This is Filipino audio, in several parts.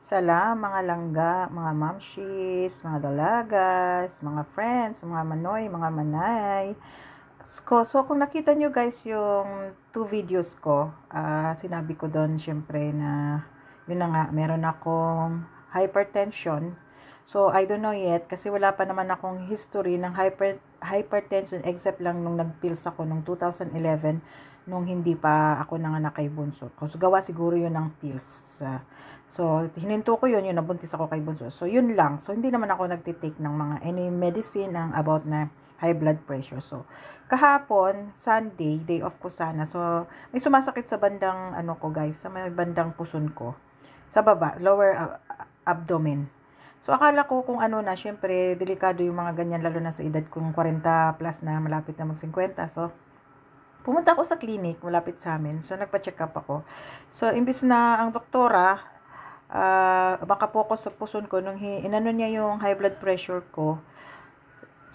Salam mga langga, mga mamshis, mga dalagas, mga friends, mga manoy, mga manay. So kung nakita nyo guys yung 2 videos ko, sinabi ko doon syempre na yun na nga, meron akong hypertension. So I don't know yet kasi wala pa naman akong history ng hypertension except lang nung nag-pills ako nung 2011 nung hindi pa ako nanganak kay Bunso. So gawa siguro yun ng pills. So, hininto ko yun, nabuntis ako kay Bunso. So, yun lang. So, hindi naman ako nagtitake ng mga any medicine ang about na high blood pressure. So, kahapon, Sunday, day off ko sana. So, may sumasakit sa bandang, ko guys, sa may bandang puson ko. Sa baba, lower abdomen. So, akala ko kung ano na, syempre, delikado yung mga ganyan, lalo na sa edad kong 40 plus na, malapit na mag-50. So, pumunta ako sa clinic, malapit sa amin. So, nagpa-check up ako. So, imbis na ang doktora, makapokus sa puson ko, nung inano niya yung high blood pressure ko,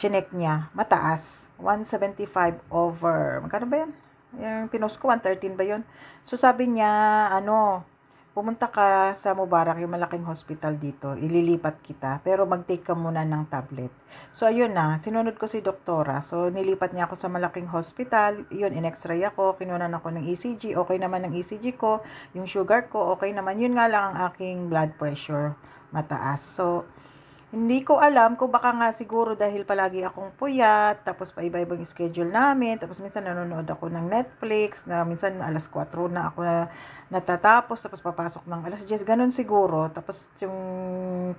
chinek niya, mataas, 175 over, magkano ba yan? Yung pinost ko, 113 ba yun? So sabi niya, pumunta ka sa Mubarak, yung malaking hospital dito, ililipat kita, pero mag-take ka muna ng tablet. So, ayun na, sinunod ko si doktora. So, nilipat niya ako sa malaking hospital, yun, in-x-ray ako, kinunan ako ng ECG, okay naman ng ECG ko, yung sugar ko, okay naman, yun nga lang ang aking blood pressure, mataas. So, hindi ko alam kung baka nga siguro dahil palagi akong puyat, tapos paiba-ibang schedule namin, tapos minsan nanonood ako ng Netflix, na minsan alas 4 na ako natatapos, tapos papasok ng alas 10, ganun siguro. Tapos yung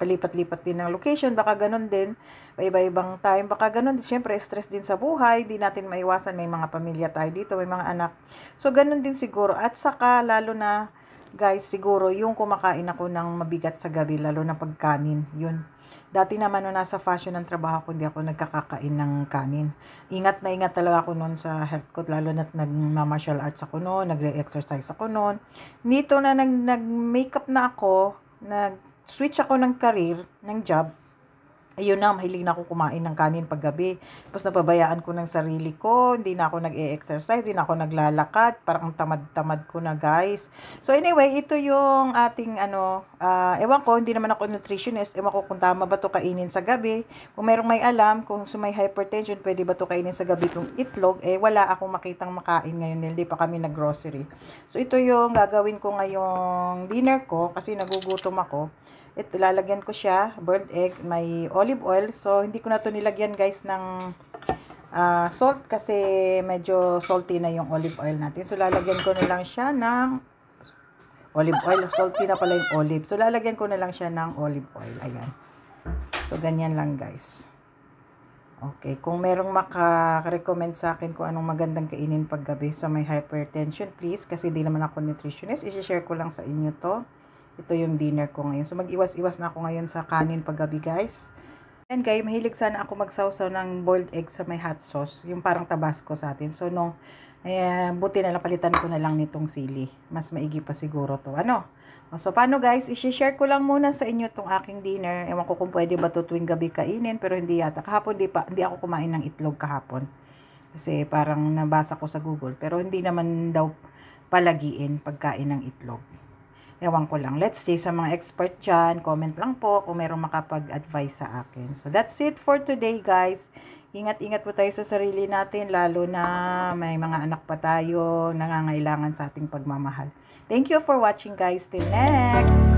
palipat-lipat din ng location, baka ganun din, paiba-ibang time, baka ganun, siyempre stress din sa buhay, di natin maiwasan, may mga pamilya tayo dito, may mga anak. So ganun din siguro, at saka lalo na, guys, siguro yung kumakain ako ng mabigat sa gabi, lalo na pagkanin, yun. Dati naman nung nasa fashion ng trabaho ko, hindi ako nagkakakain ng kanin. Ingat na ingat talaga ako noon sa health ko, lalo na nag-martial arts ako noon, nagre-exercise ako noon. Nito na nag-makeup na ako, nag-switch ako ng career, ng job, ayun na, mahilig na ako kumain ng kanin paggabi. Tapos napabayaan ko ng sarili ko, hindi na ako nag-e-exercise, hindi na ako naglalakad, parang tamad-tamad ko na guys. So anyway, ito yung ating ewan ko, hindi naman ako nutritionist, ewan ko kung tama ba to kainin sa gabi. Kung merong may alam, kung may hypertension, pwede ba to kainin sa gabi kung itlog, wala akong makitang makain ngayon, hindi pa kami nag-grocery. So ito yung gagawin ko ngayong dinner ko, kasi nagugutom ako. Ito, lalagyan ko siya, boiled egg, may olive oil. So, hindi ko na to nilagyan guys ng salt kasi medyo salty na yung olive oil natin. So, lalagyan ko na lang siya ng olive oil. Salty na pala yung olive. So, lalagyan ko na lang siya ng olive oil. Ayan. So, ganyan lang guys. Okay. Kung merong maka-recommend sa akin kung anong magandang kainin paggabi sa may hypertension, please. Kasi di naman ako nutritionist. I-share ko lang sa inyo to. Ito yung dinner ko ngayon. So, mag-iwas-iwas na ako ngayon sa kanin paggabi, guys. And guys, mahilig sana ako magsawsaw ng boiled egg sa may hot sauce. Yung parang tabasco sa atin. So, no, buti na lang, palitan ko na lang nitong sili. Mas maigi pa siguro to. So, paano guys? I-share ko lang muna sa inyo itong aking dinner. Ewan ko kung pwede ba to tuwing gabi kainin, pero hindi yata. Kahapon, hindi ako kumain ng itlog kahapon. Kasi parang nabasa ko sa Google. Pero hindi naman daw palagiin pagkain ng itlog. Ewan ko lang. Let's see, sa mga expert dyan, comment lang po kung merong makapag-advise sa akin. So, that's it for today, guys. Ingat-ingat po tayo sa sarili natin, lalo na may mga anak pa tayo nangangailangan sa ating pagmamahal. Thank you for watching, guys. Till next!